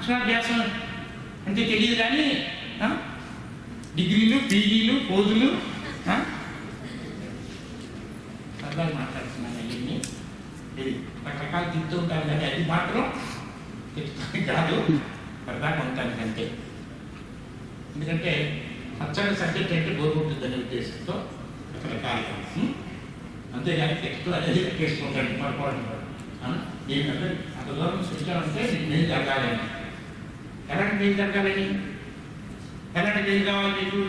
అక్షరాభ్యాసం అంటే తెలియదు కానీ డిగ్రీలు పీజీలు పోజులు సరదాగా మాట్లాడుతున్నాను అవన్నీ. ఇది రకరకాలు తింటూ ఉంటాను కానీ అది మాత్రం కాదు, సరదాగా ఉంటాను అంతే. ఎందుకంటే అచ్చని సబ్జెక్ట్ అంటే బోర్ ఉంటుందనే ఉద్దేశంతో రకరకాలుగా, అంతేగాని టెక్స్ట్ అనేది ఎక్కేసుకుంటాను పొరపాటు. దీనికంటే అంత దూరం చూసామంటే నేను జరగాలని. ఎలాంటి నేను జరగాలని? ఎలాంటి నేను కావాలి మీకు?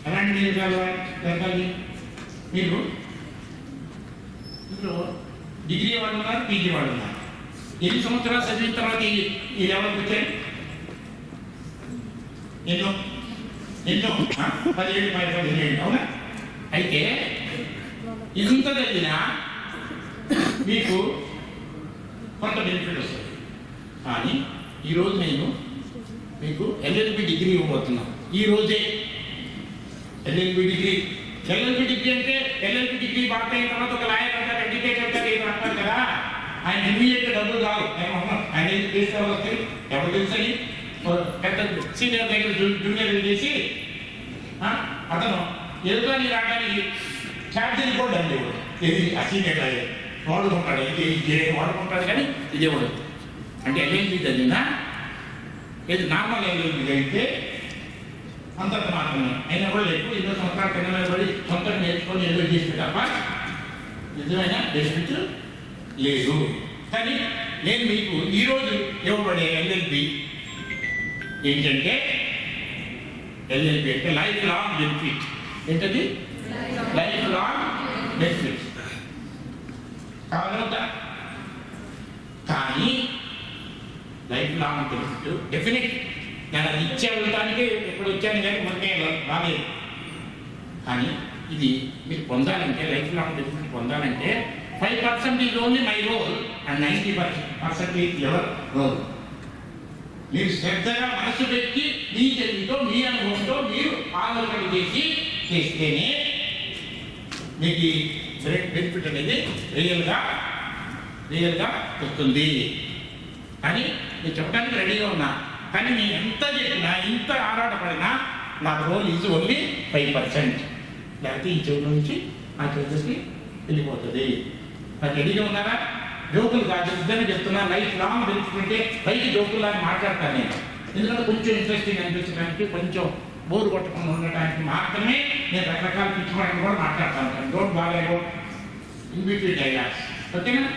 ఎలాంటి నేను జరగాలి? మీరు ఇప్పుడు డిగ్రీ వాళ్ళు ఉన్నారు, పీజీ వాళ్ళు ఉన్నారు. ఎన్ని సంవత్సరాలు చదివిన తర్వాత ఈ లెవెల్కి వచ్చాయి? ఎన్నో 17 అవునా? అయితే ఇంత చదివినా మీకు కొంత బెనిఫిట్ వస్తుంది. కానీ ఈరోజు నేను మీకు ఎల్ఎల్బి డిగ్రీ ఇవ్వబోతున్నాను. ఈరోజే ఎల్ఎల్బి డిగ్రీ అంటే ఎల్ఎల్బి డిగ్రీ బాగా అయిన తర్వాత ఒక లాయర్ అంటారు, ఎడ్యుకేట్ అంటారు, ఏం అంటారు కదా. ఆయన ఇమ్మీడియట్గా డబ్బులు కాదు, ఆయన ఏం చేస్తే వస్తాయి ఎవరు తెలుసని పెద్ద సీనియర్ దగ్గర జూనియర్ చేసి అతను ఎదుగుని రావడానికి ఛార్జీలు కూడా అండి ఇది ఆ సీనియర్ లాయర్ వాడుకుంటాడు, ఇది వాడుకుంటాడు కానీ ఇదే ఉండదు. అంటే ఎల్ఎల్బి చదివినా ఏది నార్మల్ ఎల్ఎల్బి అయితే అంతకు మాత్రమే అయినా కూడా ఎక్కువ 20 సంవత్సరాల కింద పడి సొంతంగా నేర్చుకొని ఏదో చేస్తే తప్ప నిజమైన బెనిఫిట్ లేదు. కానీ నేను మీకు ఈరోజు ఇవ్వబడే ఎల్ఎల్బి ఏంటంటే ఎల్ఎల్బి అంటే లైఫ్ లాంగ్ బెనిఫిట్. ఏంటది? లైఫ్ లాంగ్ బెనిఫిట్ కావాలంతా. కానీ లైఫ్ లాంగ్ బెనిఫిట్ డెఫినెట్. నేను అది ఇచ్చే వెళ్ళటానికి ఇప్పుడు వచ్చాను కానీ మనకే రాలేదు. కానీ ఇది మీరు పొందాలంటే లైఫ్ లాంగ్ బెనిఫిట్ పొందాలంటే 5% is only my role and 90% is your role. మీరు శ్రద్ధగా మనసు పెట్టి మీ తెలివితో మీ అనుభవంతో మీరు ఆలోచన చేస్తేనే మీకు బెనిఫిట్ అనేది రియల్గా వస్తుంది. కానీ నేను చెప్పడానికి రెడీగా ఉన్నా. కానీ నేను ఎంత చెప్పినా ఎంత ఆరాటపడినా నా రోల్ ఈజ్ ఓన్లీ 5%. లేకపోతే ఈ చెవుల నుంచి ఆ చెవులకి వెళ్ళిపోతుంది. నాకు రెడీగా ఉన్నారా? జోకులు కాదు, ఇద్దరిని చెప్తున్నా. లైఫ్ లాంగ్ బెనిఫిట్ అంటే పైకి జోకుల్లాగా మాట్లాడతాను నేను. ఎందుకంటే కొంచెం ఇంట్రెస్టింగ్ అనిపించడానికి, కొంచెం బోరు కొట్టకుండా ఉండటానికి మాత్రమే నేను రకరకాల పిచ్చి మాటలు కూడా మాట్లాడతాను. డోంట్ బాగా ఇన్ బిట్వీన్ డైలాగ్స్. ఓకేనా?